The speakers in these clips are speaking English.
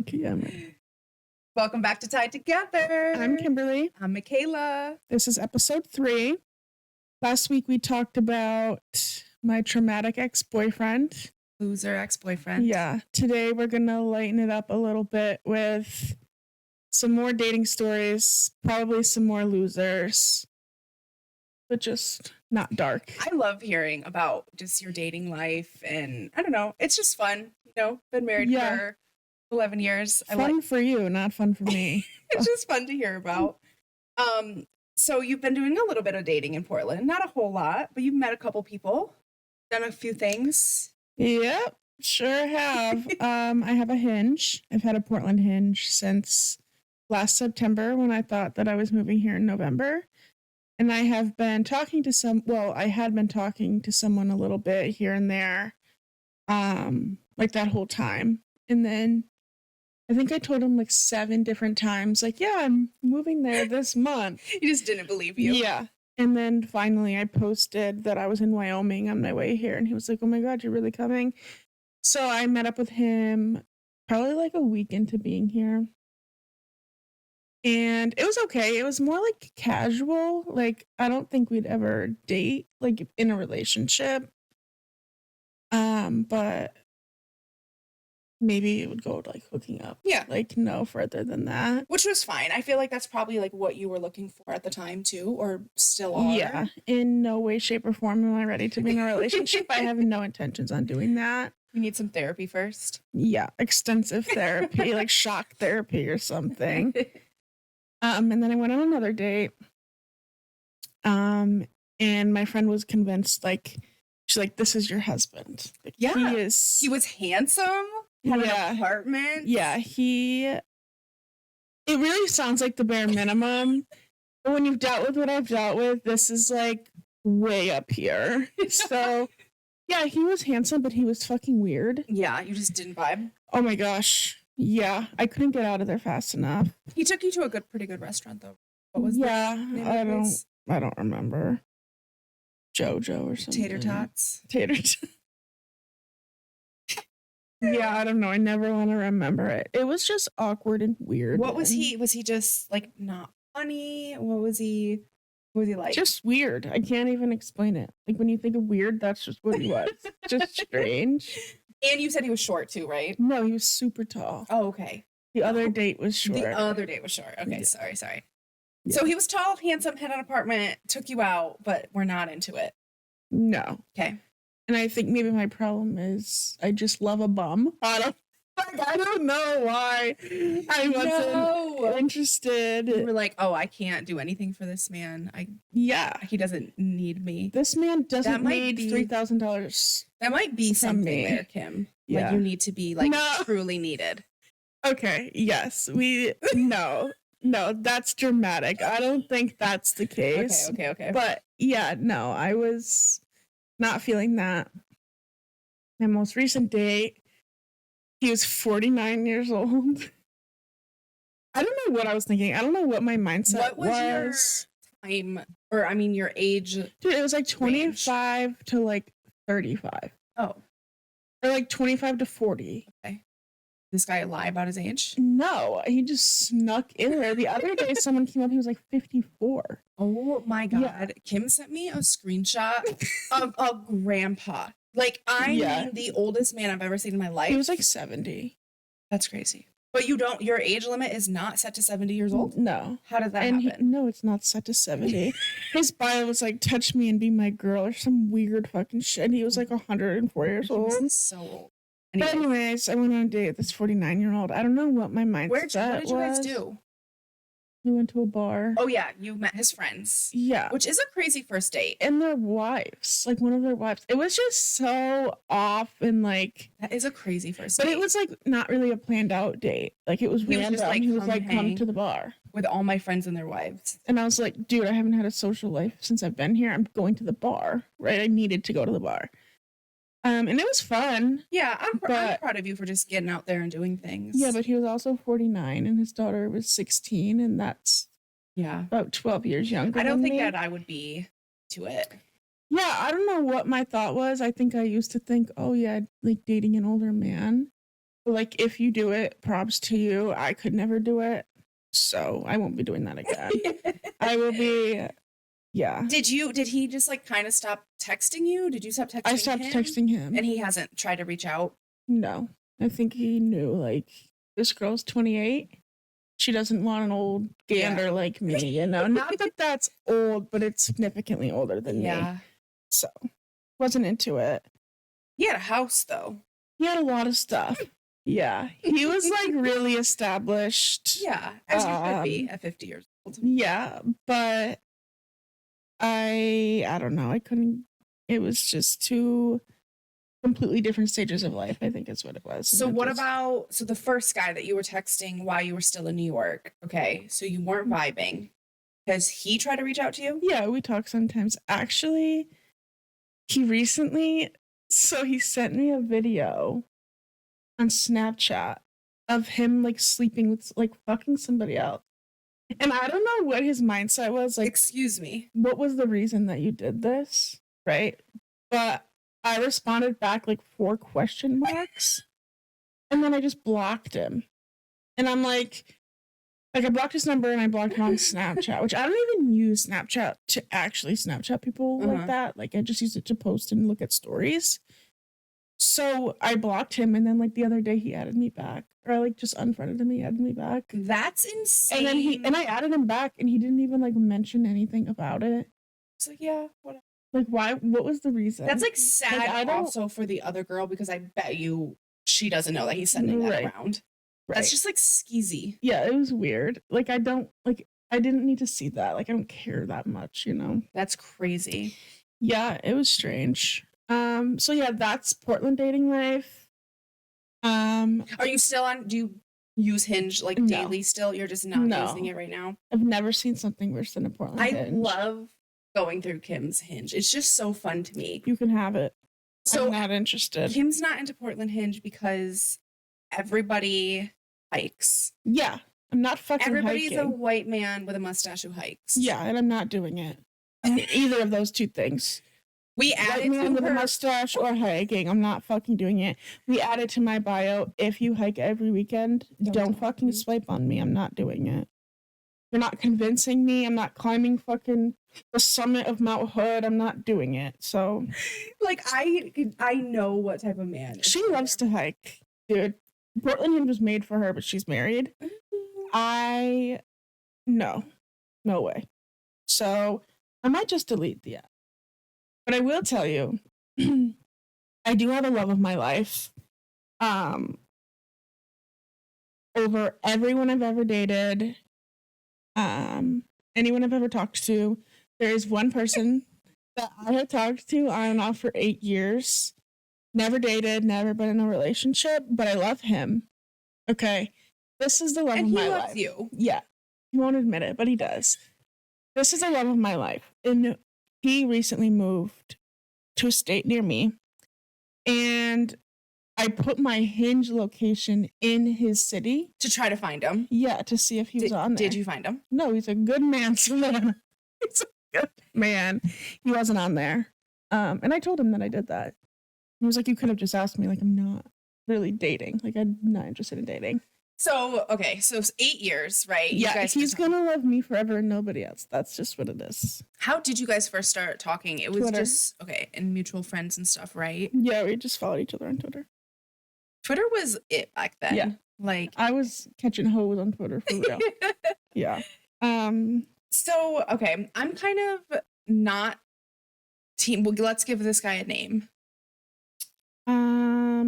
Okay, yeah, I'm ready. Welcome back to Tied Together. I'm Kimberly. I'm Michaela. This is episode 3. Last week we talked about my traumatic ex-boyfriend. Loser ex-boyfriend. Yeah. Today we're going to lighten it up a little bit with some more dating stories, probably some more losers, but just not dark. I love hearing about just your dating life, and I don't know, it's just fun. Been married for 11 years. Fun for you, not fun for me. It's just fun to hear about. So you've been doing a little bit of dating in Portland, not a whole lot, but you've met a couple people, done a few things. Yep, sure have. I have a Hinge. I've had a Portland Hinge since last September when I thought that I was moving here in November. And I have been talking to I had been talking to someone a little bit here and there, like that whole time. And then I think I told him like 7 different times, like, yeah, I'm moving there this month. He just didn't believe you. Yeah. And then finally I posted that I was in Wyoming on my way here. And he was like, oh my God, you're really coming? So I met up with him probably like a week into being here. And it was okay. It was more like casual. Like, I don't think we'd ever date, like in a relationship. But maybe it would go to like hooking up. Yeah. Like no further than that. Which was fine. I feel like that's probably like what you were looking for at the time too, or still are. Yeah. In no way, shape, or form am I ready to be in a relationship. I have no intentions on doing that. You need some therapy first. Yeah. Extensive therapy, like shock therapy or something. And then I went on another date. And my friend was convinced, like, she's like, this is your husband. Like, yeah. He was handsome. Had an apartment. Yeah. It really sounds like the bare minimum. But when you've dealt with what I've dealt with, this is like way up here. So yeah, he was handsome, but he was fucking weird. Yeah. You just didn't vibe. Oh my gosh. Yeah, I couldn't get out of there fast enough. He took you to a pretty good restaurant though. What was I don't remember. JoJo or something. Tater tots. Yeah, I don't know. I never want to remember it. It was just awkward and weird. What was he? Was he just like not funny? What was he like? Just weird. I can't even explain it. Like when you think of weird, that's just what he was. Just strange. And you said he was short too, right? No, he was super tall. Oh, okay. The other date was short. Okay, yeah. Sorry. Yeah. So he was tall, handsome, had an apartment, took you out, but we're not into it. No. Okay. And I think maybe my problem is I just love a bum. I don't know why I wasn't interested. You were like, oh, I can't do anything for this man. He doesn't need me. This man doesn't need $3,000. That might be something there, Kim. Yeah. Like you need to be like truly needed. Okay. Yes. No, that's dramatic. I don't think that's the case. Okay. But yeah, no, I was not feeling that. My most recent date, he was 49 years old. I don't know what I was thinking. I don't know what my mindset was. Your time, or I mean your age? Dude, it was like 25 to like 35. Oh. Or like 25 to 40. Okay. This guy lie about his age? No, he just snuck in there. The other day, someone came up, he was like 54. Oh my God. Yeah. Kim sent me a screenshot of a grandpa. Like, mean the oldest man I've ever seen in my life. He was like 70. That's crazy. But your age limit is not set to 70 years old? No. How does that happen? No, it's not set to 70. His bio was like, touch me and be my girl or some weird fucking shit. And he was like 104 years old. He was so old. But anyways, I went on a date with this 49-year-old. I don't know what my mindset was. What did you guys do? We went to a bar. Oh, yeah. You met his friends. Yeah. Which is a crazy first date. And their wives. Like, one of their wives. It was just so off and, like... That is a crazy first date. But it was, like, not really a planned out date. Like, it was random. He was like, come to the bar. With all my friends and their wives. And I was like, dude, I haven't had a social life since I've been here. I'm going to the bar, right? I needed to go to the bar. And it was fun. Yeah, I'm proud of you for just getting out there and doing things. Yeah, but he was also 49 and his daughter was 16, and that's about 12 years younger. I don't think that I would be to it. Yeah, I don't know what my thought was. I think I used to think, oh yeah, like dating an older man. Like, if you do it, props to you. I could never do it. So I won't be doing that again. I will be, yeah. Did he just like kind of stop texting you? Did you stop texting him? I stopped texting him. And he hasn't tried to reach out? No. I think he knew, like, this girl's 28. She doesn't want an old gander like me, you know? Not that that's old, but it's significantly older than me. So, wasn't into it. He had a house, though. He had a lot of stuff. Yeah. He was, like, really established. Yeah, as you should be at 50 years old. Yeah, but I don't know. I couldn't. It was just two completely different stages of life, I think is what it was. So what about, the first guy that you were texting while you were still in New York? Okay, so you weren't vibing. Has he tried to reach out to you? Yeah, we talk sometimes. Actually, he recently, so he sent me a video on Snapchat of him, like, sleeping with, like, fucking somebody else. And I don't know what his mindset was. Like, excuse me. What was the reason that you did this? Right? But I responded back like 4 question marks. And then I just blocked him. And I'm like I blocked his number and I blocked him on Snapchat, which I don't even use Snapchat to actually Snapchat people like that. Like, I just use it to post and look at stories. So I blocked him, and then like the other day he added me back, or I like just unfriended him. He added me back. That's insane. And then I added him back, and he didn't even like mention anything about it. It's like, yeah, whatever. Like, why? What was the reason? That's like sad. Also for the other girl, because I bet you she doesn't know that he's sending that around. Right. That's just like skeezy. Yeah, it was weird. Like, I didn't need to see that. Like, I don't care that much, you know. That's crazy. Yeah, it was strange. So yeah, that's Portland dating life. Are you still on? Do you use Hinge like daily still? You're just not using it right now? I've never seen something worse than a Portland Hinge. I love going through Kim's Hinge. It's just so fun to me. You can have it. So I'm not interested. Kim's not into Portland Hinge because everybody hikes. Yeah, I'm not fucking Everybody's hiking. a white man with a mustache who hikes. Yeah, and I'm not doing it. Either of those two things. We added white man with a mustache or hiking. I'm not fucking doing it. We added to my bio, if you hike every weekend, don't fucking swipe on me. I'm not doing it. You're not convincing me. I'm not climbing fucking the summit of Mount Hood. I'm not doing it. So, like, I know what type of man. She loves to hike, dude. Portland Hinge was made for her, but she's married. No way. So I might just delete the app. But I will tell you, I do have a love of my life. Over everyone I've ever dated, anyone I've ever talked to, there is one person that I have talked to on and off for 8 years. Never dated, never been in a relationship, but I love him. Okay. This is the love of my life. And he loves you. Yeah. He won't admit it, but he does. This is the love of my life. And he recently moved to a state near me. And I put my Hinge location in his city. To try to find him? Yeah, to see if he was on there. Did you find him? No, he's a good man, Savannah. He's a good man. He wasn't on there. And I told him that I did that. He was like, you could have just asked me. Like, I'm not really dating. Like, I'm not interested in dating. So, okay. So 8 years, right? Yeah, he's going to love me forever and nobody else. That's just what it is. How did you guys first start talking? It was Twitter. Just, okay, and mutual friends and stuff, right? Yeah, we just followed each other on Twitter. Twitter was it back then. Yeah. Like, I was catching hoes on Twitter for real. Yeah. So, okay, I'm kind of not team. Well, let's give this guy a name.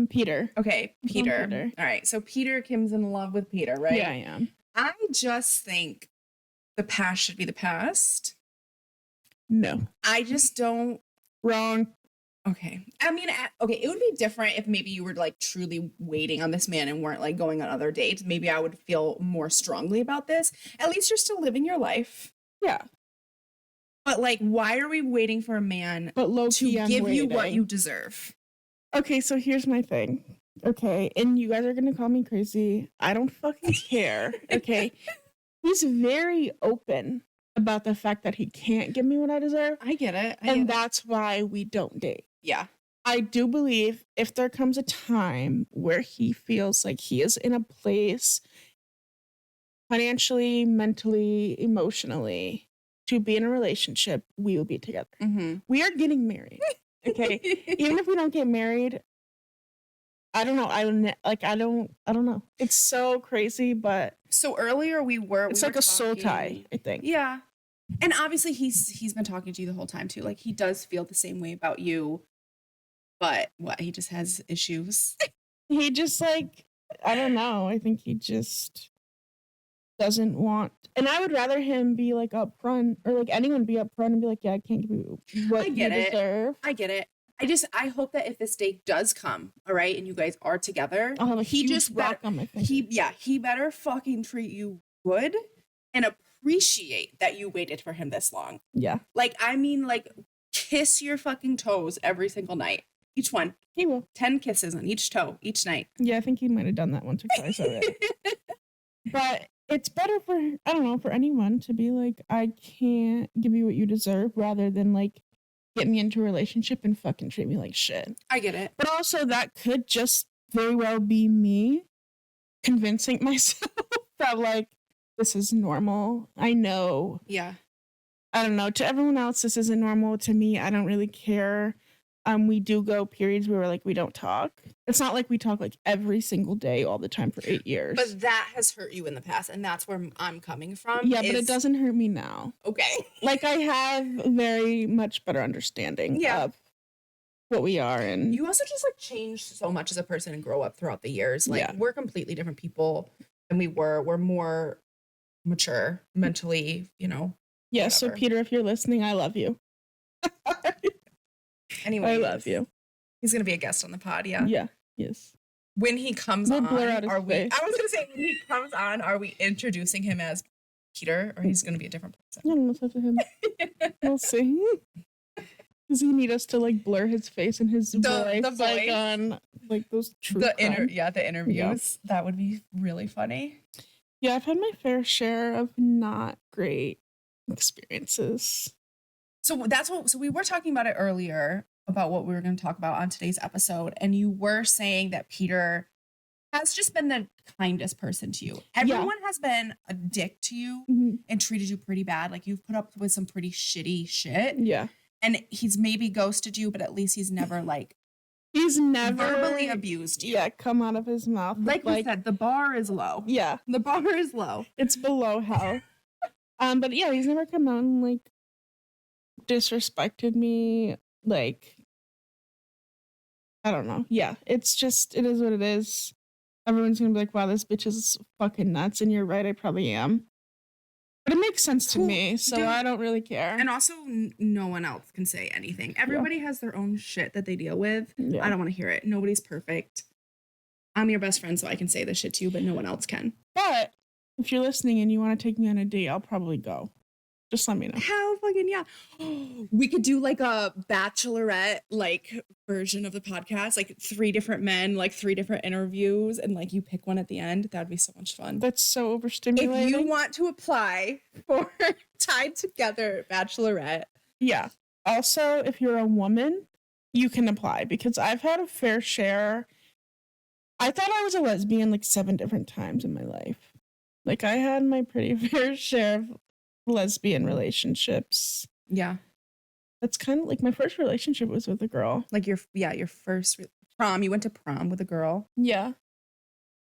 Peter. Okay, Peter. All right, so Kim's in love with Peter, right? Yeah, I am. I just think the past should be the past. No. I just don't. Wrong. Okay. I mean, okay, it would be different if maybe you were like truly waiting on this man and weren't like going on other dates. Maybe I would feel more strongly about this. At least you're still living your life. Yeah. But like, why are we waiting for a man to give you what you deserve? Okay, so here's my thing. Okay, and you guys are gonna call me crazy. I don't fucking care. Okay. He's very open about the fact that he can't give me what I deserve. I get it. And that's why we don't date. Yeah. I do believe if there comes a time where he feels like he is in a place financially, mentally, emotionally to be in a relationship, we will be together. Mm-hmm. We are getting married. Okay. Even if we don't get married, I don't know. I don't know. It's so crazy, but So earlier we were like a soul tie, I think. Yeah. And obviously he's been talking to you the whole time too. Like he does feel the same way about you, but what, he just has issues. He just like, I don't know. I think he just doesn't want, and I would rather him be like upfront, or like anyone be upfront and be like, yeah, I can't give you what you deserve. I get it. I hope that if this date does come, all right, and you guys are together, I'll have a he huge just rock on my finger. he better fucking treat you good and appreciate that you waited for him this long. Yeah. Like, I mean, like, kiss your fucking toes every single night. Each one. He will. 10 kisses on each toe each night. Yeah, I think he might have done that once or twice already. But it's better for, I don't know, for anyone to be like, I can't give you what you deserve, rather than like get me into a relationship and fucking treat me like shit. I get it. But also that could just very well be me convincing myself that like this is normal. I know. Yeah. I don't know. To everyone else, this isn't normal. To me, I don't really care. We do go periods where like we don't talk. It's not like we talk like every single day all the time for 8 years. But that has hurt you in the past, and that's where I'm coming from. Yeah, but it doesn't hurt me now. Okay. Like I have very much better understanding of what we are, and you also just like change so much as a person and grow up throughout the years. Like we're completely different people than we were. We're more mature mentally, you know. Yeah, whatever. So Peter, if you're listening, I love you. Anyway, I love you. He's gonna be a guest on the pod, yeah. Yeah, yes. When he comes on, blur out his face. I was gonna say when he comes on, are we introducing him as Peter, or he's gonna be a different person? I don't know, it's up to him. We'll see. Does he need us to like blur his face and his voice like on like those true the interviews? Yeah. That would be really funny. Yeah, I've had my fair share of not great experiences. So we were talking about it earlier about what we were going to talk about on today's episode, and you were saying that Peter has just been the kindest person to you. Everyone has been a dick to you and treated you pretty bad. Like you've put up with some pretty shitty shit. Yeah. And he's maybe ghosted you, but at least he's never like he's never verbally abused you. Yeah, come out of his mouth. Like we said, the bar is low. Yeah. The bar is low. It's below hell. But yeah, he's never come out and like disrespected me. Like I don't know. Yeah. It's just it is what it is. Everyone's gonna be like, wow, this bitch is fucking nuts, and you're right, I probably am. But it makes sense to me, so I don't really care. And also, no one else can say anything. Everybody has their own shit that they deal with. Yeah. I don't want to hear it. Nobody's perfect. I'm your best friend, so I can say this shit to you, but no one else can. But if you're listening and you want to take me on a date, I'll probably go. Just let me know. Hell fucking yeah. We could do like a bachelorette like version of the podcast, like 3 different men, like 3 different interviews, and like you pick one at the end. That would be so much fun. That's so overstimulating. If you want to apply for Tied Together Bachelorette. Yeah. Also, if you're a woman, you can apply, because I've had a fair share. I thought I was a lesbian like 7 different times in my life. Like I had my pretty fair share of lesbian relationships. Yeah. That's kind of like my first relationship was with a girl. Like your first prom. You went to prom with a girl. Yeah.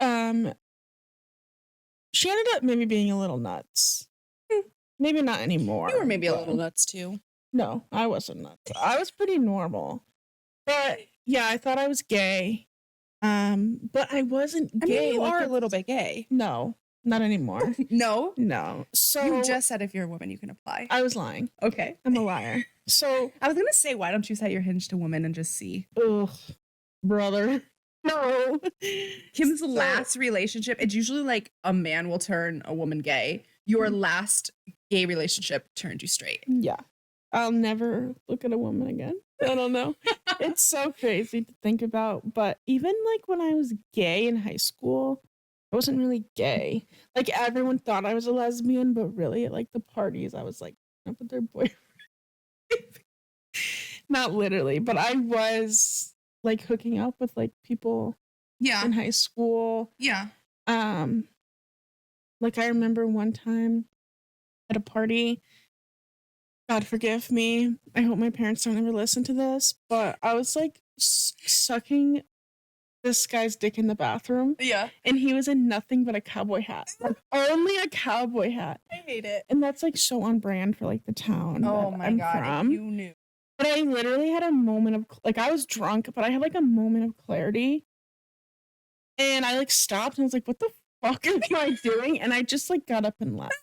She ended up maybe being a little nuts. Maybe not anymore. You were maybe a little nuts too. No, I wasn't nuts. I was pretty normal. But yeah, I thought I was gay. But I wasn't gay. I mean, you are a little bit gay. No. Not anymore. No. So you just said if you're a woman, you can apply. I was lying. Okay. I'm a liar. So I was going to say, why don't you set your Hinge to women and just see? Ugh, brother. No. Kim's last relationship, it's usually like a man will turn a woman gay. Your last gay relationship turned you straight. Yeah. I'll never look at a woman again. I don't know. It's so crazy to think about. But even like when I was gay in high school, I wasn't really gay. Like everyone thought I was a lesbian, but really at like the parties, I was like up with their boyfriend. Not literally, but I was like hooking up with like people Yeah. in high school. Yeah. Like I remember one time at a party, God forgive me. I hope my parents don't ever listen to this, but I was like sucking this guy's dick in the bathroom. Yeah. And he was in nothing but a cowboy hat. Like only a cowboy hat. I hate it. And that's like so on brand for like the town that I'm God, from. if you knew. But I literally had a moment of like I was drunk, but I had like a moment of clarity. And I like stopped and I was like, what the fuck am I doing? And I just like got up and left.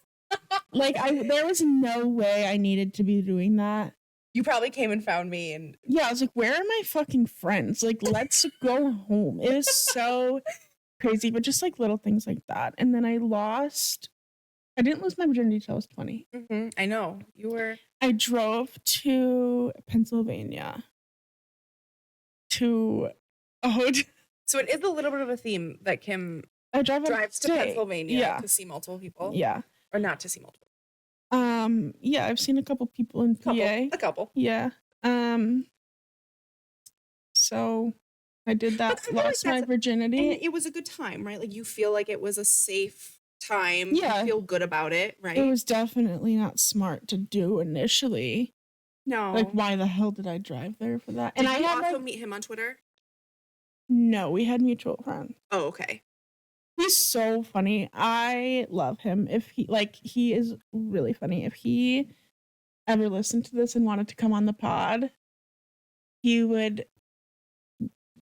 Like there was no way I needed to be doing that. You probably came and found me and yeah, I was like, where are my fucking friends? Like, let's go home. It was so crazy, but just like little things like that. And then I didn't lose my virginity till I was 20. Mm-hmm. I know. You were. I drove to Pennsylvania to a hotel. So it is a little bit of a theme that Kim drives to Pennsylvania to see multiple people. Yeah. Or not to see multiple. Yeah, I've seen a couple people in PA. A couple. Yeah. So I did that, lost my virginity. And it was a good time, right? Like you feel like it was a safe time. Yeah. You feel good about it, right? It was definitely not smart to do initially. No. Like, why the hell did I drive there for that? Did you also meet him on Twitter? No, we had mutual friends. Oh, okay. He's so funny. I love him. He is really funny. If he ever listened to this and wanted to come on the pod, he would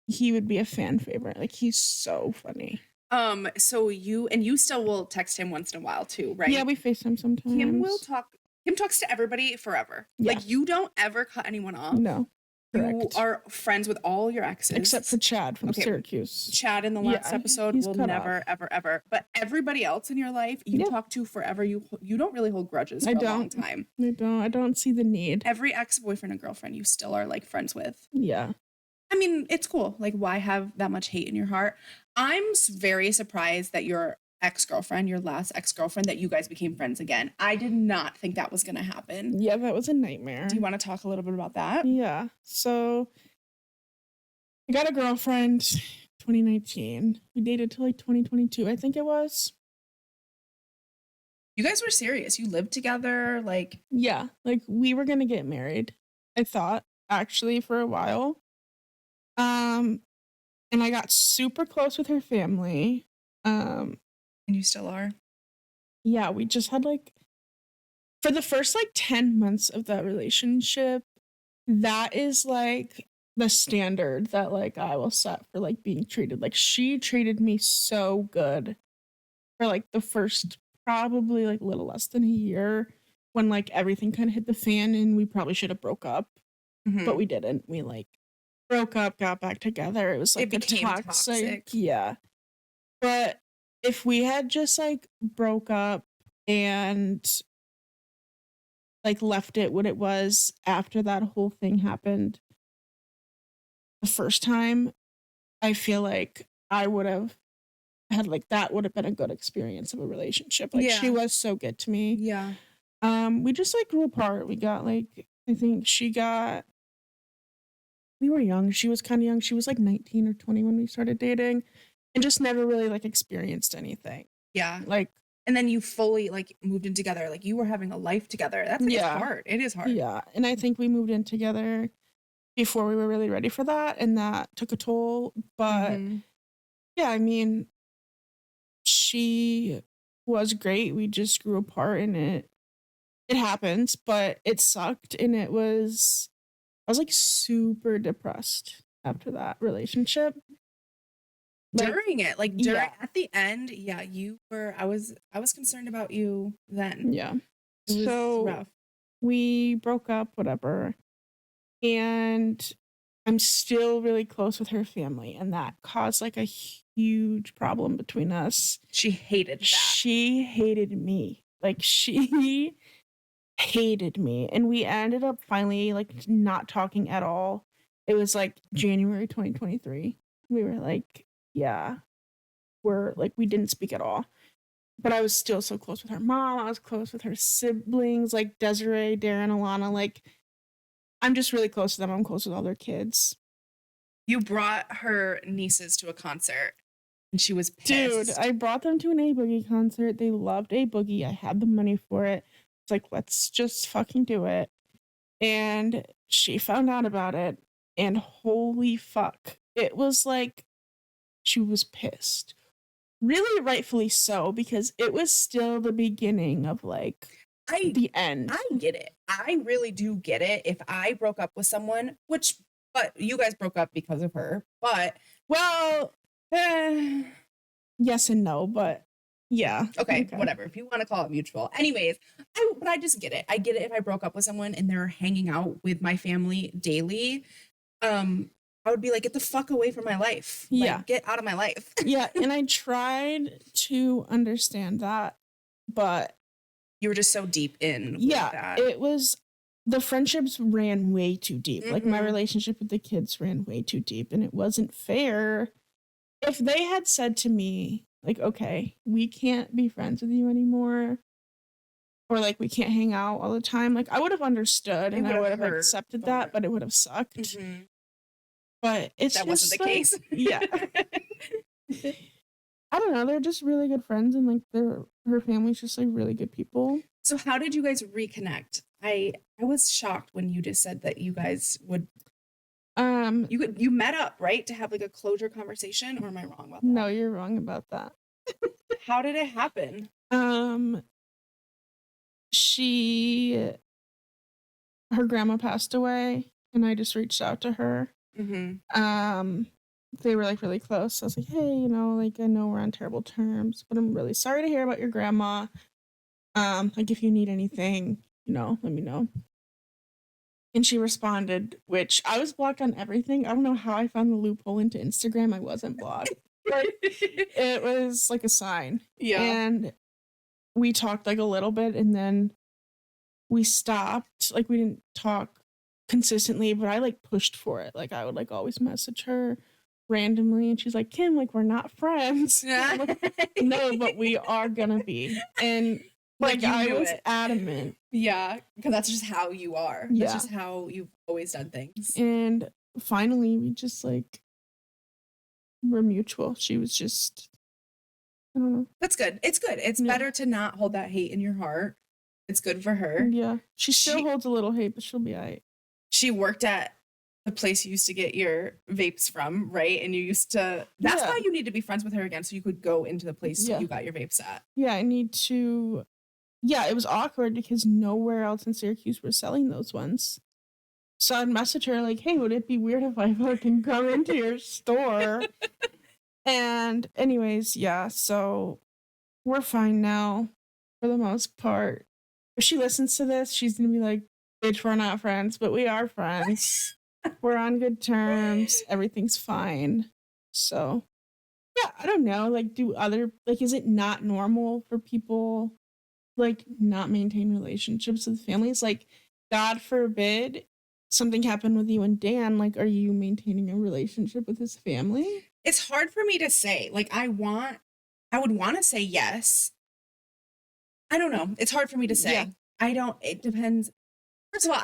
be a fan favorite. Like, he's so funny. So you still will text him once in a while too, right? Yeah, we FaceTime sometimes. Kim talks to everybody forever. Yeah. Like you don't ever cut anyone off. No. Correct. You are friends with all your exes. Except for Chad from Syracuse. Chad in the last episode will never, ever, ever. But everybody else in your life, you talk to forever. You don't really hold grudges for a long time. I don't see the need. Every ex-boyfriend and girlfriend you still are like friends with. Yeah. I mean, it's cool. Like, why have that much hate in your heart? I'm very surprised that your ex-girlfriend, your last ex-girlfriend, that you guys became friends again. I did not think that was going to happen. Yeah, that was a nightmare. Do you want to talk a little bit about that? Yeah. So I got a girlfriend 2019. We dated till like 2022, I think it was. You guys were serious. You lived together, like. Yeah, like we were going to get married, I thought, actually, for a while. And I got super close with her family. And you still are? Yeah, we just had like, for the first like 10 months of that relationship, that is like the standard that like I will set for like being treated. Like she treated me so good for like the first probably like a little less than a year when like everything kind of hit the fan and we probably should have broke up, but we didn't. We like broke up, got back together. It was like it became toxic. Yeah. But if we had just like broke up and like left it what it was after that whole thing happened the first time, I feel like I would have had like that would have been a good experience of a relationship. Like she was so good to me. Yeah. We just like grew apart. We got like, I think we were young. She was kind of young. She was like 19 or 20 when we started dating and just never really like experienced anything. Yeah. Like, and then you fully like moved in together. Like you were having a life together. It's hard. It is hard. Yeah. And I think we moved in together before we were really ready for that. And that took a toll. But yeah, I mean, she was great. We just grew apart and it happens, but it sucked. And I was like super depressed after that relationship. During it, like at the end, you were. I was concerned about you then. Yeah. So rough. We broke up, whatever, and I'm still really close with her family, and that caused like a huge problem between us. She hated that. She hated me. Like she hated me, and we ended up finally like not talking at all. It was like January 2023. We were like, yeah, we're like, we didn't speak at all, but I was still so close with her mom. I was close with her siblings, like Desiree, Darren, Alana. Like I'm just really close to them. I'm close with all their kids. You brought her nieces to a concert and she was Dude, pissed. I brought them to an A Boogie concert. They loved A Boogie. I had the money for it. It's like, let's just fucking do it. And she found out about it. And holy fuck. It was like, she was pissed. Really rightfully so, because it was still the beginning of like the end. I get it. I really do get it. If I broke up with someone, but you guys broke up because of her, but well, yes and no, but yeah. Okay, whatever. If you want to call it mutual. Anyways, but I just get it. I get it if I broke up with someone and they're hanging out with my family daily. I would be like, get the fuck away from my life. Yeah. Like, get out of my life. Yeah. And I tried to understand that, but you were just so deep in. Yeah. That. It was, the friendships ran way too deep. Like my relationship with the kids ran way too deep, and it wasn't fair. If they had said to me, like, okay, we can't be friends with you anymore, or like we can't hang out all the time, like I would have understood and I would have accepted that, but it would have sucked. But that wasn't the case. Yeah. I don't know. They're just really good friends, and like her family's just like really good people. So how did you guys reconnect? I was shocked when you just said that you guys would. You met up, right, to have like a closure conversation, or am I wrong about that? No, you're wrong about that. How did it happen? Her grandma passed away, and I just reached out to her. They were like really close. I was like, hey, you know, like I know we're on terrible terms, but I'm really sorry to hear about your grandma. Like if you need anything, you know, let me know. And she responded, which I was blocked on everything. I don't know how I found the loophole into Instagram. I wasn't blocked. But it was like a sign. Yeah. And we talked like a little bit, and then we stopped. Like we didn't talk consistently, but I like pushed for it. Like I would like always message her randomly, and she's like, Kim, like we're not friends. Like, no, but we are gonna be. And like I was adamant. Yeah, because that's just how you are. Yeah. That's just how you've always done things. And finally we just like were mutual. She was just, I don't know. That's good. It's good. It's better to not hold that hate in your heart. It's good for her. Yeah. She still holds a little hate, but she'll be all right. She worked at the place you used to get your vapes from, right? And you used to, that's why you need to be friends with her again, so you could go into the place you got your vapes at. Yeah, I need to. Yeah, it was awkward because nowhere else in Syracuse were selling those ones. So I'd message her like, hey, would it be weird if I fucking come into your store? And anyways, yeah, so we're fine now for the most part. If she listens to this, she's going to be like, bitch, we're not friends, but we are friends. We're on good terms. Everything's fine. So, yeah, I don't know. Like, is it not normal for people like not maintain relationships with families? Like, God forbid something happened with you and Dan. Like, are you maintaining a relationship with his family? It's hard for me to say. Like, I would want to say yes. I don't know. It's hard for me to say. Yeah. It depends. First of all,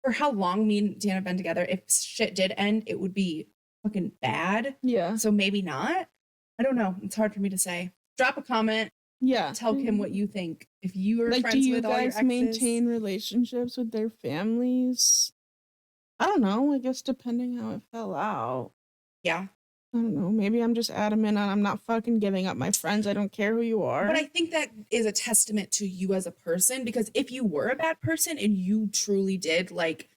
for how long me and Dan have been together, if shit did end, it would be fucking bad. Yeah. So maybe not. I don't know. It's hard for me to say. Drop a comment. Yeah. Tell Kim what you think. If you are like, friends with all your exes. Do you guys maintain relationships with their families? I don't know. I guess depending how it fell out. Yeah. I don't know. Maybe I'm just adamant on I'm not fucking giving up my friends. I don't care who you are. But I think that is a testament to you as a person, because if you were a bad person and you truly did like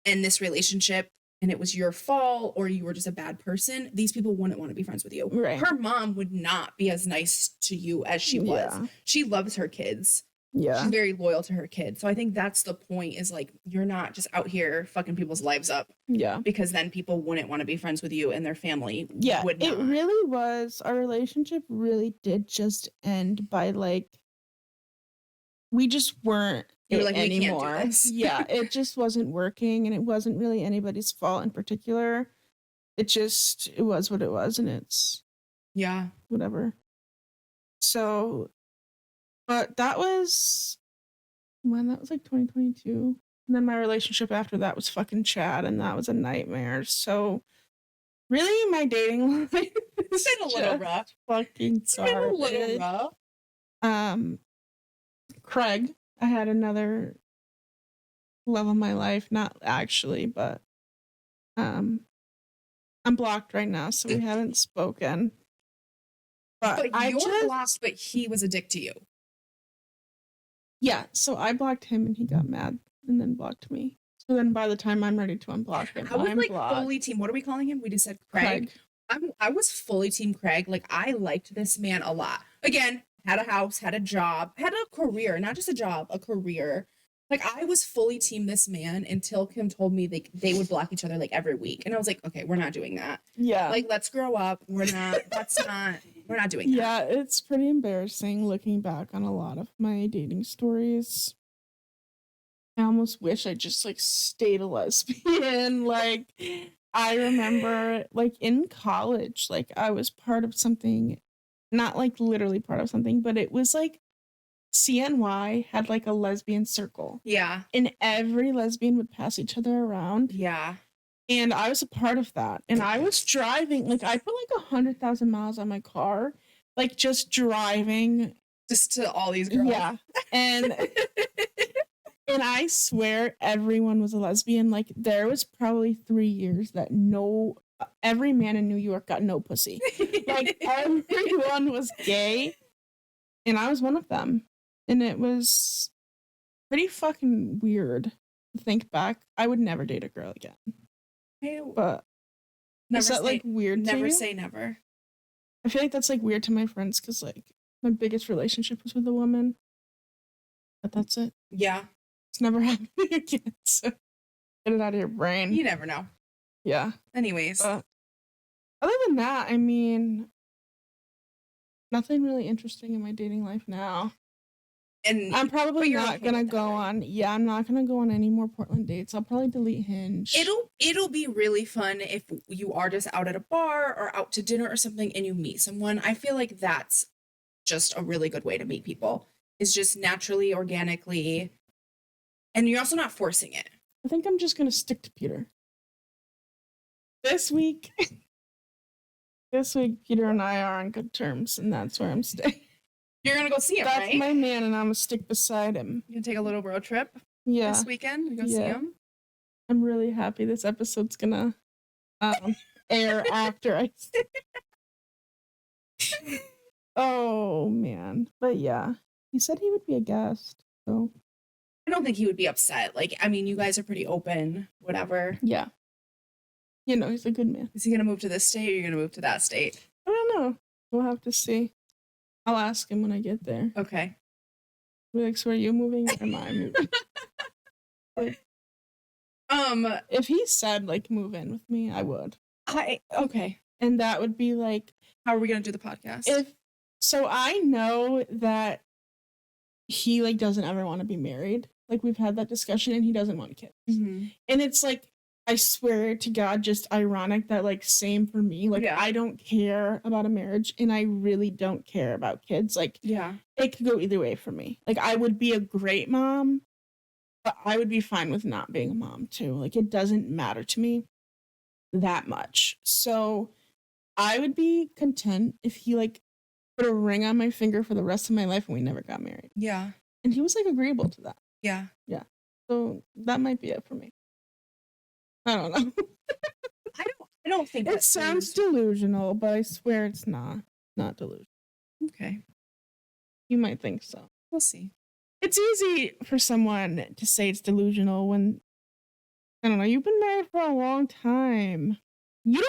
end this relationship and it was your fault, or you were just a bad person, these people wouldn't want to be friends with you. Right. Her mom would not be as nice to you as she was. Yeah. She loves her kids. Yeah. She's very loyal to her kids. So I think that's the point, is like, you're not just out here fucking people's lives up. Yeah. Because then people wouldn't want to be friends with you, and their family would not. It really was. Our relationship really did just end by like, we just weren't anymore. We can't do this. Yeah. It just wasn't working, and it wasn't really anybody's fault in particular. It was what it was, and it's whatever. So, but that was like 2022. And then my relationship after that was fucking Chad, and that was a nightmare. So really, my dating life is It's been a little just rough. fucking It's been a little garbage. rough. Craig, I had another love of my life, not actually, but I'm blocked right now, so we haven't spoken. But I you're just blocked, but he was a dick to you. yeah, so I blocked him and he got mad and then blocked me. So then by the time I'm ready to unblock him, I was I'm like blocked. fully team. What are we calling him? We just said Craig. I was fully team Craig. Like I liked this man a lot. Again, had a house, had a job, had a career, not just a job, a career. Like I was fully team this man until Kim told me they would block each other like every week. And I was like, okay, we're not doing that. Yeah. Like let's grow up. We're not doing that. Yeah, it's pretty embarrassing looking back on a lot of my dating stories. I almost wish I just like stayed a lesbian. Like I remember like in college, like I was part of something, not like literally part of something, but it was like CNY had like a lesbian circle. Yeah. And every lesbian would pass each other around. Yeah. And I was a part of that. And I was driving, like I put like 100,000 miles on my car, like just driving. Just to all these girls. Yeah. And and I swear everyone was a lesbian. Like there was probably 3 years that every man in New York got no pussy. Like everyone was gay. And I was one of them. And it was pretty fucking weird to think back. I would never date a girl again. But is that like weird to you? Never say never. I feel like that's like weird to my friends because like my biggest relationship was with a woman. But that's it. Yeah. It's never happening again. So get it out of your brain. You never know. Yeah. Anyways. Other than that, I mean, nothing really interesting in my dating life now. And I'm probably not gonna go on. Yeah, I'm not gonna go on any more Portland dates. I'll probably delete Hinge. It'll be really fun if you are just out at a bar or out to dinner or something and you meet someone. I feel like that's just a really good way to meet people. Is just naturally, organically, and you're also not forcing it. I think I'm just gonna stick to Peter. This week, Peter and I are on good terms, and that's where I'm staying. You're gonna go see him, That's right? That's my man, and I'm gonna stick beside him. You gonna take a little road trip? Yeah. This weekend and go see him? I'm really happy this episode's gonna air after I Oh man. But yeah. He said he would be a guest, so I don't think he would be upset. Like, I mean, you guys are pretty open, whatever. Yeah. You know, he's a good man. Is he gonna move to this state or are you gonna move to that state? I don't know. We'll have to see. I'll ask him when I get there. Okay. Be like, so are you moving or am I moving? Like, if he said like move in with me, I would. Okay. And that would be like, how are we gonna do the podcast? So I know that he like doesn't ever want to be married. Like we've had that discussion and he doesn't want kids. Mm-hmm. And it's like, I swear to God, just ironic that like same for me. Like I don't care about a marriage and I really don't care about kids. Like it could go either way for me. Like I would be a great mom, but I would be fine with not being a mom too. Like it doesn't matter to me that much. So I would be content if he like put a ring on my finger for the rest of my life and we never got married. Yeah. And he was like agreeable to that. Yeah. Yeah. So that might be it for me. I don't know. I don't think it sounds delusional, but I swear it's not delusional. Okay. You might think so. We'll see. It's easy for someone to say it's delusional when, I don't know, you've been married for a long time. You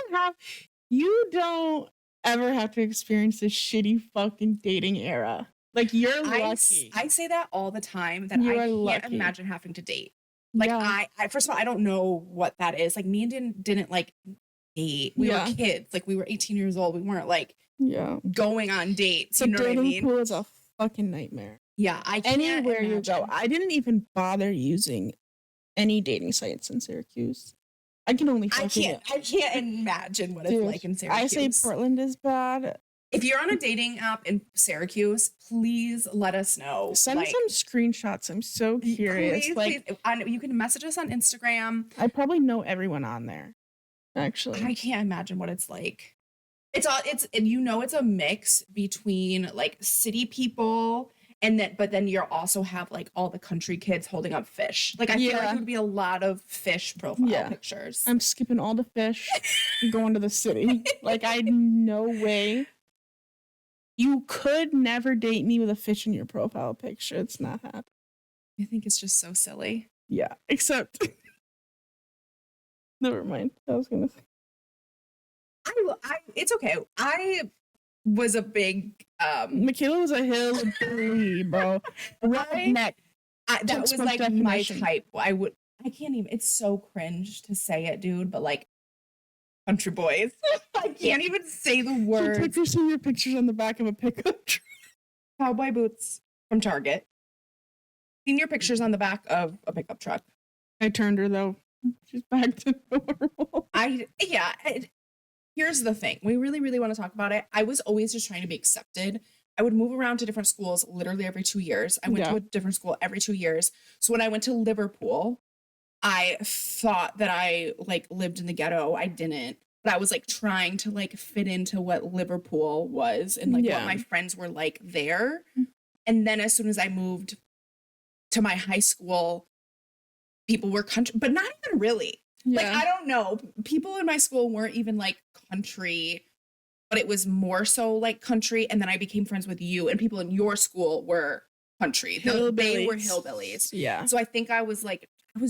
don't ever have to experience this shitty fucking dating era. Like you're lucky. I say that all the time that I can't imagine having to date. Like I first of all, I don't know what that is. Like me and didn't like date. We were kids. Like we were 18 years old. We weren't like going on dates. You know what I mean? Dating pool is a fucking nightmare. Yeah, I can't anywhere imagine. You go. I didn't even bother using any dating sites in Syracuse. I can only I can't imagine what it's like in Syracuse. I say Portland is bad. If you're on a dating app in Syracuse, please let us know. Send some screenshots. I'm so curious. Please. You can message us on Instagram. I probably know everyone on there. Actually, I can't imagine what it's like. It's a mix between like city people but then you also have like all the country kids holding up fish. Like I feel like it would be a lot of fish profile pictures. I'm skipping all the fish and going to the city. Like no way. You could never date me with a fish in your profile picture. It's not happening. I think it's just so silly. Yeah, except never mind. I was gonna say. It's okay. I was a big Michaela was a hillbilly, bro. Redneck. That was like my type. I can't even. It's so cringe to say it, dude. But like, country boys. I can't even say the word. Take your pictures on the back of a pickup truck. Cowboy boots from Target. Senior pictures on the back of a pickup truck. I turned her though. She's back to normal. Here's the thing. We really, really want to talk about it. I was always just trying to be accepted. I would move around to different schools literally every 2 years. I went to a different school every 2 years. So when I went to Liverpool, I thought that I like lived in the ghetto. I didn't. But I was like trying to like fit into what Liverpool was and like what my friends were like there. And then as soon as I moved to my high school, people were country, but not even really. Like, I don't know. People in my school weren't even like country, but it was more so like country. And then I became friends with you, and people in your school were country. They were hillbillies. Yeah. So I think I was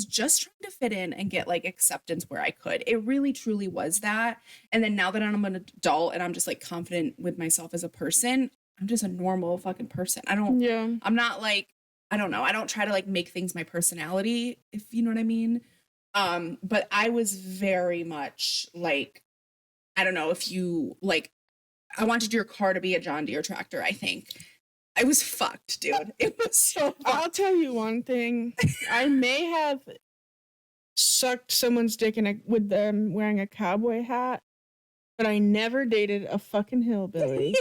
just trying to fit in and get like acceptance where I could. It really truly was that. And then now that I'm an adult and I'm just like confident with myself as a person, I'm just a normal fucking person. I'm not like, I don't know. I don't try to like make things my personality, if you know what I mean. But I was very much like, I don't know if you like, I wanted your car to be a John Deere tractor, I think. I was fucked, dude. It was so fucked. I'll tell you one thing. I may have sucked someone's dick with them wearing a cowboy hat, but I never dated a fucking hillbilly.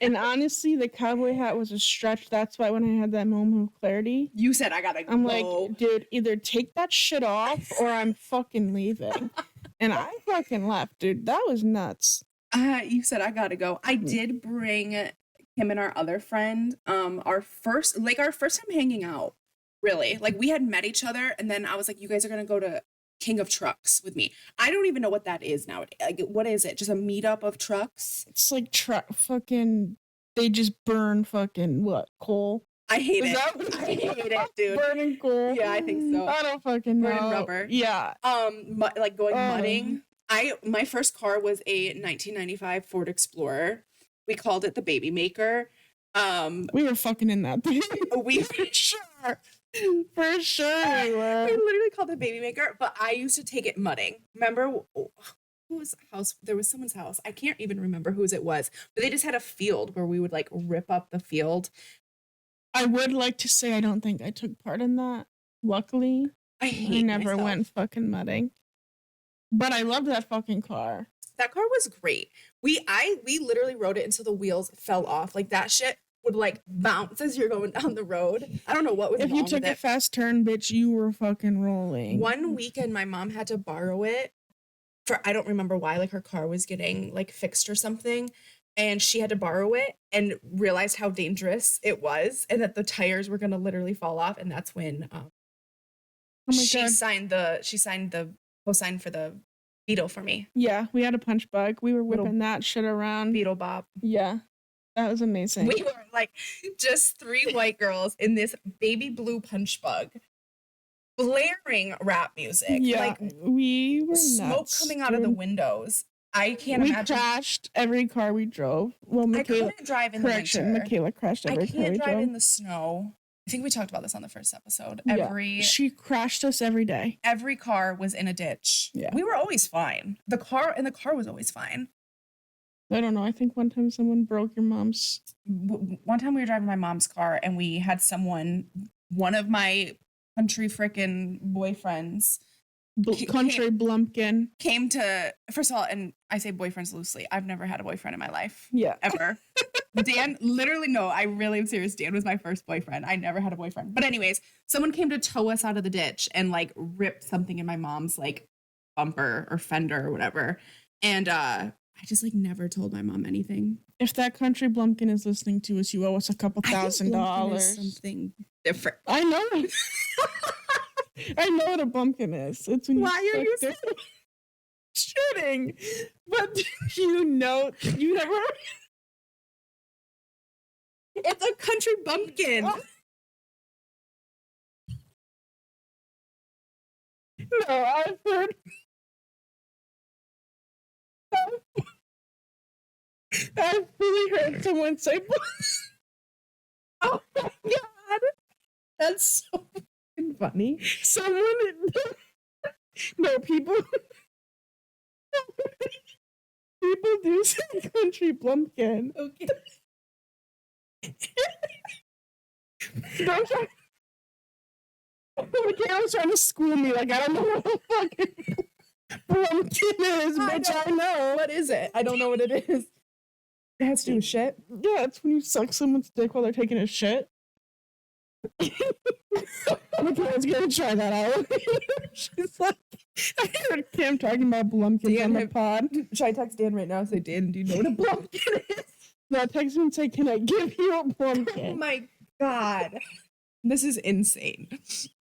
And honestly, the cowboy hat was a stretch. That's why when I had that moment of clarity, you said I gotta go. I'm like, dude, either take that shit off or I'm fucking leaving. And I fucking left, dude. That was nuts. You said I gotta go. I did bring him and our other friend, our first time hanging out, really. Like we had met each other, and then I was like, you guys are gonna go to King of Trucks with me. I don't even know what that is nowadays. Like, what is it? Just a meetup of trucks? It's like fucking. They just burn fucking coal. I hate it. I hate it, dude. Burning coal. Yeah, I think so. I don't fucking know. Burning rubber. Yeah. Like going mudding. My first car was a 1995 Ford Explorer. We called it the Baby Maker. We were fucking in that thing. We for sure. For sure we were. We literally called it Baby Maker, but I used to take it mudding. Remember whose house? There was someone's house. I can't even remember whose it was, but they just had a field where we would like rip up the field. I would like to say I don't think I took part in that. Luckily, I never went fucking mudding. But I loved that fucking car. That car was great. We literally rode it until the wheels fell off. Like that shit would like bounce as you're going down the road. I don't know what was wrong with it. If you took a fast turn, bitch, you were fucking rolling. One weekend, my mom had to borrow it for, I don't remember why, like her car was getting like fixed or something. And she had to borrow it and realized how dangerous it was and that the tires were going to literally fall off. And that's when she signed the cosign for the Beetle for me. Yeah, we had a punch bug. We were whipping that shit around. Beetle Bob. Yeah, that was amazing. We were like just three white girls in this baby blue punch bug, blaring rap music. Yeah, like we were smoke nuts, coming out of the windows. I can't imagine. We crashed every car we drove. Well, Michaela, I couldn't drive in the winter. Michaela crashed every car we drove. I can't drive in the snow. I think we talked about this on the first episode. She crashed us every day. Every car was in a ditch. Yeah. We were always fine. The car was always fine. I don't know. I think one time someone broke your mom's. One time we were driving my mom's car and we had one of my country frickin' boyfriends Country Blumpkin. Came to, first of all, and I say boyfriends loosely. I've never had a boyfriend in my life. Yeah. Ever. Dan, literally, no, I really am serious. Dan was my first boyfriend. I never had a boyfriend. But anyways, someone came to tow us out of the ditch and like ripped something in my mom's like bumper or fender or whatever. And I just like never told my mom anything. If that Country Blumpkin is listening to us, you owe us a couple $1,000. Something different. I know. I know what a bumpkin is. It's when Why are you shooting? But you know, you never. It's a country bumpkin. No, I've heard. I've really heard someone say, "Oh my god, that's so fucking funny." Someone, no people do say Country Blumpkin. Okay. Don't try. Michaela's trying to school me like I don't know what the fucking Blumpkin is, bitch. I know. What is it? I don't know what it is. It has to do with shit. Yeah, it's when you suck someone's dick while they're taking a shit. Michaela's gonna try that out. She's like, I heard Kim talking about Blumpkin on the pod. Should I text Dan right now and say, Dan, do you know what a Blumpkin is? No, text him and say, can I give you a Oh Blumpkin? my god. This is insane.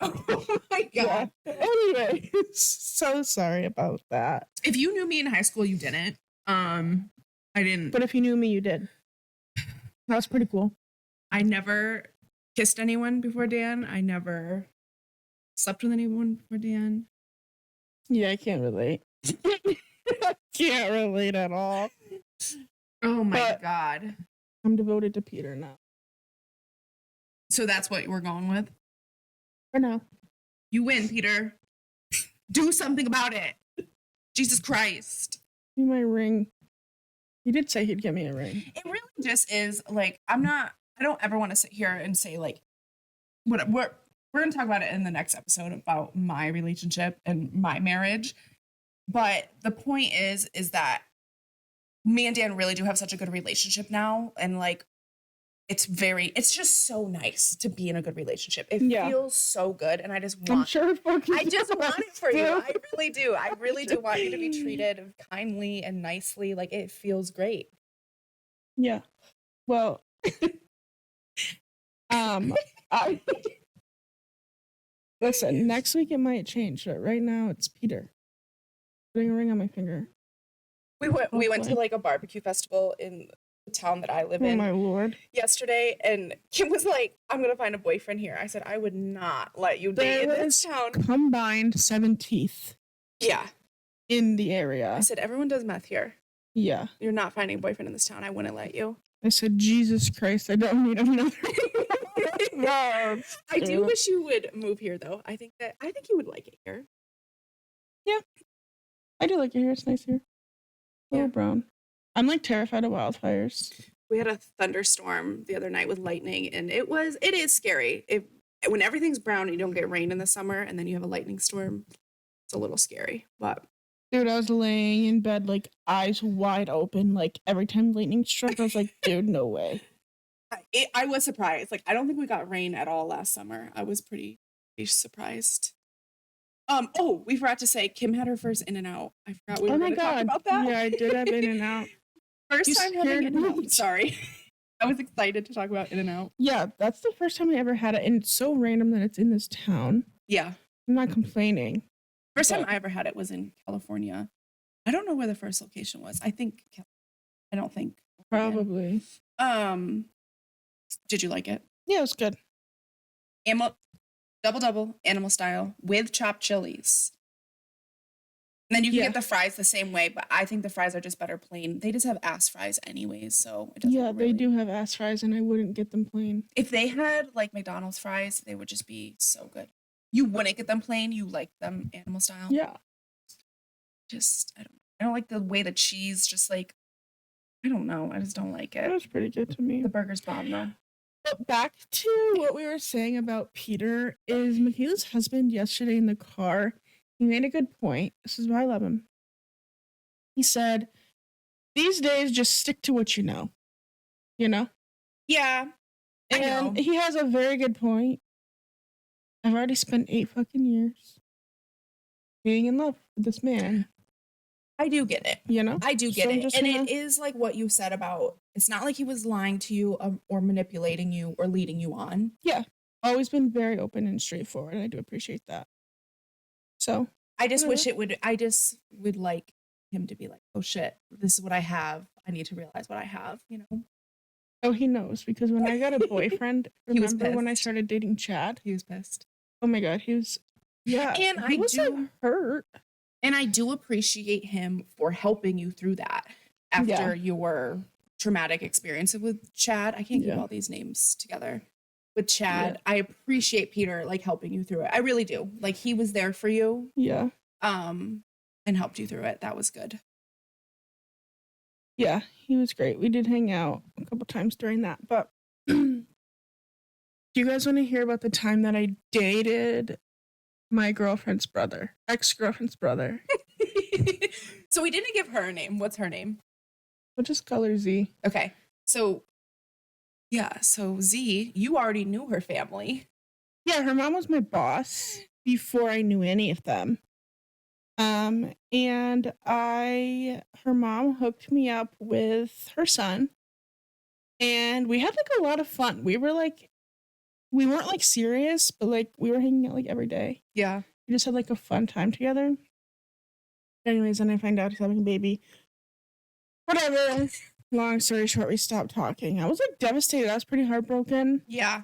Oh my god. Yeah. Anyway, so sorry about that. If you knew me in high school, you didn't. I didn't. But if you knew me, you did. That was pretty cool. I never kissed anyone before Dan. I never slept with anyone before Dan. Yeah, I can't relate. I can't relate at all. Oh my god. I'm devoted to Peter now. So that's what we're going with? For now. You win, Peter. Do something about it. Jesus Christ. Give me my ring. He did say he'd get me a ring. It really just is like, I don't ever want to sit here and say like, we're going to talk about it in the next episode about my relationship and my marriage. But the point is that me and Dan really do have such a good relationship now. And like, it's just so nice to be in a good relationship. It feels so good. And I just want, I'm sure I just want it for you. I really do. I really do want you to be treated kindly and nicely. Like it feels great. Yeah. Well, listen, next week it might change, but right now it's Peter. Putting a ring on my finger. We went to like a barbecue festival in the town that I live in. Oh my lord. Yesterday, and Kim was like, I'm gonna find a boyfriend here. I said, I would not let you date in this town. Combined 7 teeth. Yeah. In the area. I said, everyone does meth here. Yeah. You're not finding a boyfriend in this town. I wouldn't let you. I said, Jesus Christ, I don't need another. No, I do wish you would move here though. I think you would like it here. Yeah. I do like it here. It's nice here. A little brown. I'm like terrified of wildfires. We had a thunderstorm the other night with lightning, and it is scary. When everything's brown and you don't get rain in the summer and then you have a lightning storm, it's a little scary. But dude, I was laying in bed like eyes wide open, like every time lightning struck, I was like, dude, no way. I was surprised. Like I don't think we got rain at all last summer. I was pretty surprised. Oh, we forgot to say Kim had her first In-N-Out. I forgot we were going to talk about that. Yeah, I did have In-N-Out. First time having In-N-Out. Sorry. I was excited to talk about In-N-Out. Yeah, that's the first time I ever had it, and it's so random that it's in this town. Yeah. I'm not complaining. First time I ever had it was in California. I don't know where the first location was. I don't think. Probably. Did you like it? Yeah, it was good. Double animal style with chopped chilies. And then you can get the fries the same way, but I think the fries are just better plain. They just have ass fries anyways, so it doesn't they do have ass fries, and I wouldn't get them plain. If they had like McDonald's fries, they would just be so good. You wouldn't get them plain. You like them animal style. Yeah. Just I don't like the way the cheese just like I don't know. I just don't like it. It was pretty good to me. The burger's bomb though. But back to what we were saying about Peter is Michaela's husband yesterday in the car. he made a good point. This is why I love him. He said, these days, just stick to what you know. You know? Yeah. I know. And he has a very good point. I've already spent 8 fucking years being in love with this man. I do get it. You know? I do get So I'm it. just And gonna- it is like what you said about, it's not like he was lying to you or manipulating you or leading you on. Yeah. Always been very open and straightforward, and I do appreciate that. So I just wish I just would like him to be like, oh shit, this is what I have. I need to realize what I have, you know? Oh, he knows, because when I got a boyfriend, He was remember when I pissed. started dating Chad? He was pissed. Oh my God, he was, yeah. And he was like hurt. And I do appreciate him for helping you through that after your traumatic experience with Chad. I can't keep all these names together. With Chad, I appreciate Peter like helping you through it. I really do. Like he was there for you. Yeah. And helped you through it. That was good. Yeah, he was great. We did hang out a couple times during that. But do you guys want to hear about the time that I dated my girlfriend's brother, ex-girlfriend's brother? So we didn't give her a name. What's her name? We'll just call her Z. Okay. So yeah, so Z, you already knew her family. Yeah, her mom was my boss before I knew any of them. And her mom hooked me up with her son, and we had like a lot of fun. We weren't like serious, but like we were hanging out like every day. Yeah. We just had like a fun time together. Anyways, then I find out he's having a baby. Whatever. Long story short, we stopped talking. I was like devastated. I was pretty heartbroken. Yeah.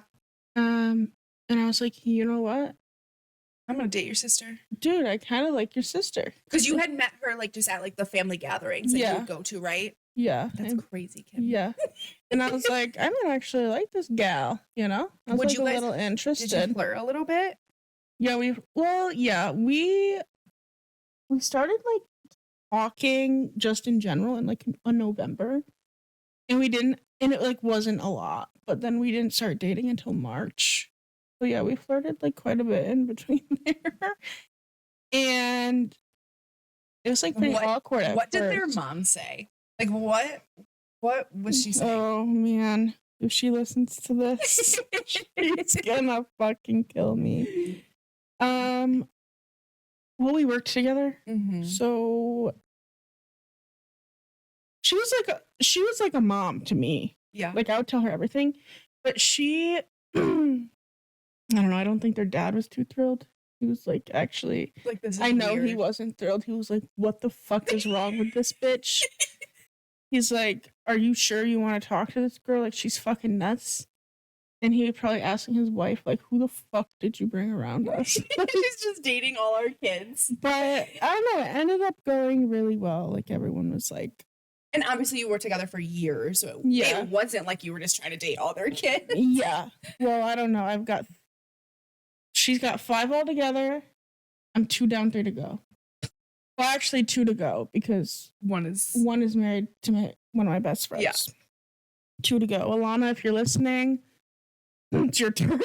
And I was like, you know what? I'm gonna date your sister. Dude, I kind of like your sister. Because you had met her like just at like the family gatherings that you would go to, right? Yeah. That's crazy, Kim. Yeah. And I was like, I don't actually like this gal, you know? I was Would like you a guys- little Did interested. you flirt a little bit? Yeah, we started like talking just in general in like November. And it like wasn't a lot, but then we didn't start dating until March. So yeah, we flirted like quite a bit in between there. And it was like pretty awkward at What did first. their mom say? Like what was she saying? Oh man, if she listens to this, she's gonna fucking kill me. Well, we worked together, so she was like a mom to me. Yeah. Like I would tell her everything, but she, I don't know. I don't think their dad was too thrilled. He was like, actually, Like this is I know weird. he wasn't thrilled. He was like, what the fuck is wrong with this bitch? He's like, are you sure you want to talk to this girl? Like, she's fucking nuts. And he was probably asking his wife, like, who the fuck did you bring around us? She's just dating all our kids. But I don't know. It ended up going really well. Like, everyone was like, And obviously you were together for years. So Yeah. it wasn't like you were just trying to date all their kids. yeah. Well, I don't know. She's got 5 altogether. I'm 2 down, 3 to go. Well, actually 2 to go because one is married to one of my best friends. Yeah. 2 to go. Alana, if you're listening, it's your turn.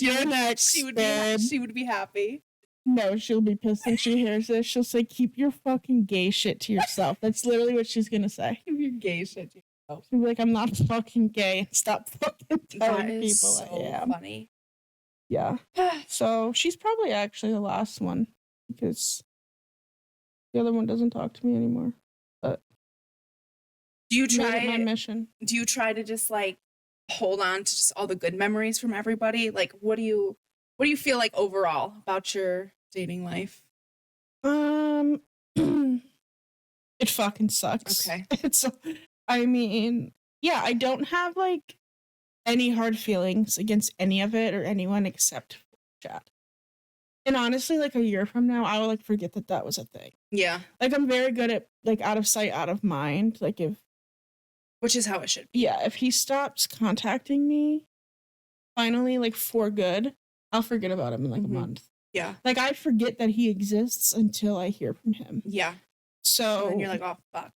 You're next. She would babe. be happy. No, she'll be pissed when she hears this. She'll say, keep your fucking gay shit to yourself. That's literally what she's gonna say. Keep your gay shit to yourself. She'll be like, I'm not fucking gay. Stop fucking telling That is people so I am. funny. Yeah. So she's probably actually the last one because the other one doesn't talk to me anymore. But Do you made it try my mission? Do you try to just like hold on to just all the good memories from everybody? Like what do you feel like overall about your dating life? It fucking sucks. Okay. I mean, yeah, I don't have like any hard feelings against any of it or anyone except Chad. And honestly, like a year from now, I will like forget that was a thing. Yeah. Like I'm very good at like out of sight, out of mind. Like Which is how it should be. yeah, if he stops contacting me, finally, like for good, I'll forget about him in like a month. Yeah. Like I forget that he exists until I hear from him. Yeah. So And then you're like, oh fuck.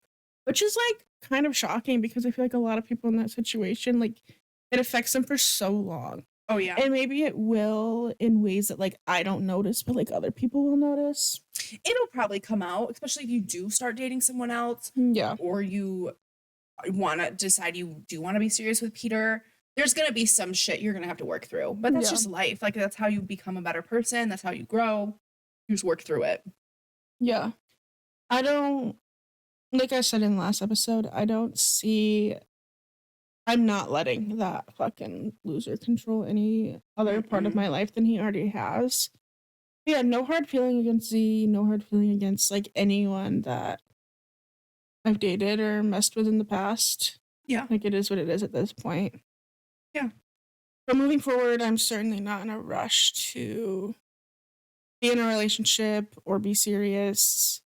which is like kind of shocking because I feel like a lot of people in that situation, like it affects them for so long. Oh, yeah. And maybe it will in ways that like I don't notice, but like other people will notice. It'll probably come out, especially if you do start dating someone else. Yeah. Or you want to decide you do want to be serious with Peter. There's going to be some shit you're going to have to work through. But that's just life. Like, that's how you become a better person. That's how you grow. You just work through it. Yeah. I don't, like I said in the last episode, I'm not letting that fucking loser control any other part of my life than he already has. But yeah, no hard feeling against Z, no hard feeling against like anyone that I've dated or messed with in the past. Yeah. Like, it is what it is at this point. Yeah. But moving forward, I'm certainly not in a rush to be in a relationship or be serious.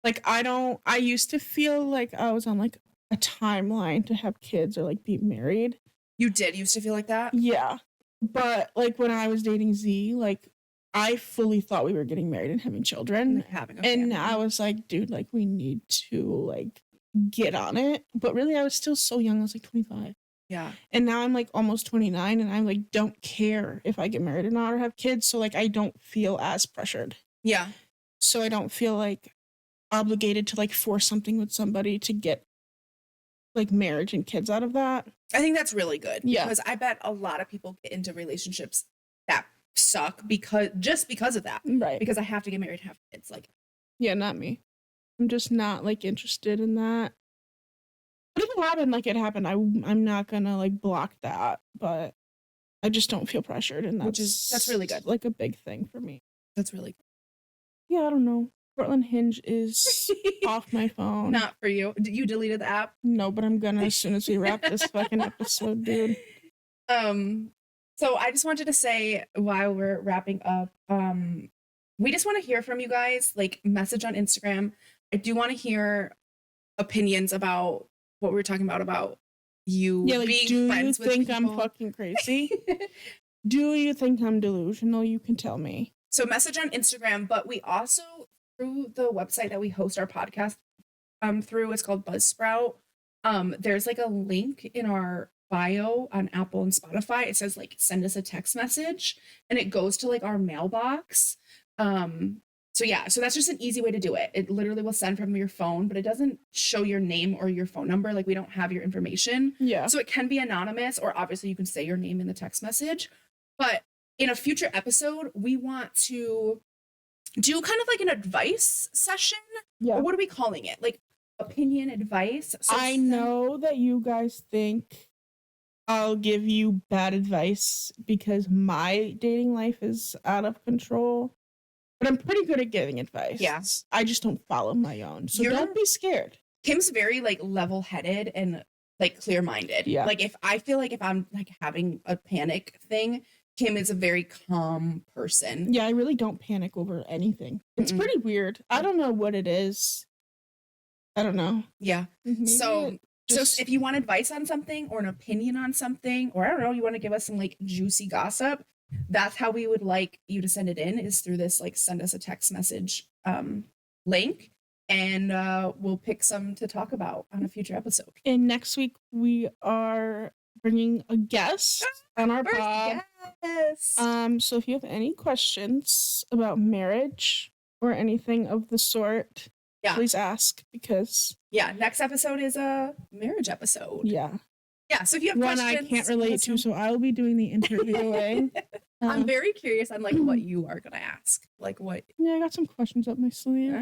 Like, I used to feel like I was on like a timeline to have kids or like be married. You did used to feel like that? Yeah. But like when I was dating Z, like I fully thought we were getting married and having children. And I was like, dude, like we need to like get on it. But really I was still so young. I was like 25. Yeah. And now I'm like almost 29 and I'm like, don't care if I get married or not or have kids. So like I don't feel as pressured. Yeah. So I don't feel like obligated to like force something with somebody to get like marriage and kids out of that. I think that's really good. Yeah. Because I bet a lot of people get into relationships that suck because of that. Right. Because I have to get married and have kids. Like, yeah, not me. I'm just not like interested in that. But if it happened, like it happened, I'm not gonna like block that. But I just don't feel pressured, and that's really good. Like a big thing for me. That's really good. Yeah, I don't know. Portland Hinge is off my phone. Not for you. You deleted the app? No, but I'm gonna as soon as we wrap this fucking episode, dude. So I just wanted to say while we're wrapping up, we just want to hear from you guys. Like, message on Instagram. I do want to hear opinions about what we were talking about you like, being friends with people. Do you think I'm fucking crazy? Do you think I'm delusional? You can tell me. So message on Instagram, but we also, through the website that we host our podcast through, it's called Buzzsprout. There's like a link in our bio on Apple and Spotify. It says like send us a text message, and it goes to like our mailbox. So yeah, so that's just an easy way to do it. It literally will send from your phone, but it doesn't show your name or your phone number. Like, we don't have your information. Yeah. So it can be anonymous, or obviously you can say your name in the text message. But in a future episode, we want to do kind of like an advice session. Yeah. Or what are we calling it? Like opinion advice. So I know that you guys think I'll give you bad advice because my dating life is out of control. But I'm pretty good at giving advice. Yeah. I just don't follow my own. So don't be scared. Kim's very like level-headed and like clear-minded. Yeah. Like, if I feel like if I'm like having a panic thing, Kim is a very calm person. Yeah, I really don't panic over anything. It's pretty weird. I don't know what it is. I don't know. Yeah. Maybe So if you want advice on something or an opinion on something, or I don't know, you want to give us some like juicy gossip, that's how we would like you to send it in, is through this like send us a text message link, and we'll pick some to talk about on a future episode. And next week we are bringing a guest on our pod. Yes. So if you have any questions about marriage or anything of the sort, please ask, because next episode is a marriage episode. Yeah. So if you have one questions, I can't relate to, so I will be doing the interviewing. I'm very curious on like what you are gonna ask. Like what? Yeah, I got some questions up my sleeve.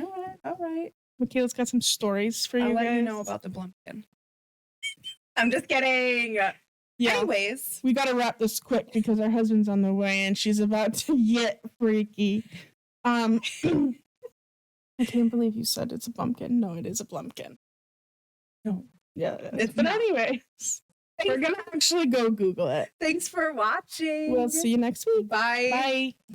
All right. Michaela's got some stories for you guys. I'll let you know about the Blumpkin. I'm just kidding. Yeah. Anyways, we gotta wrap this quick because our husband's on the way and she's about to get freaky. I can't believe you said it's a pumpkin. No, it is a Blumpkin. No. Yeah, it is. But anyways, we're gonna actually go Google it. Thanks for watching. We'll see you next week. Bye. Bye.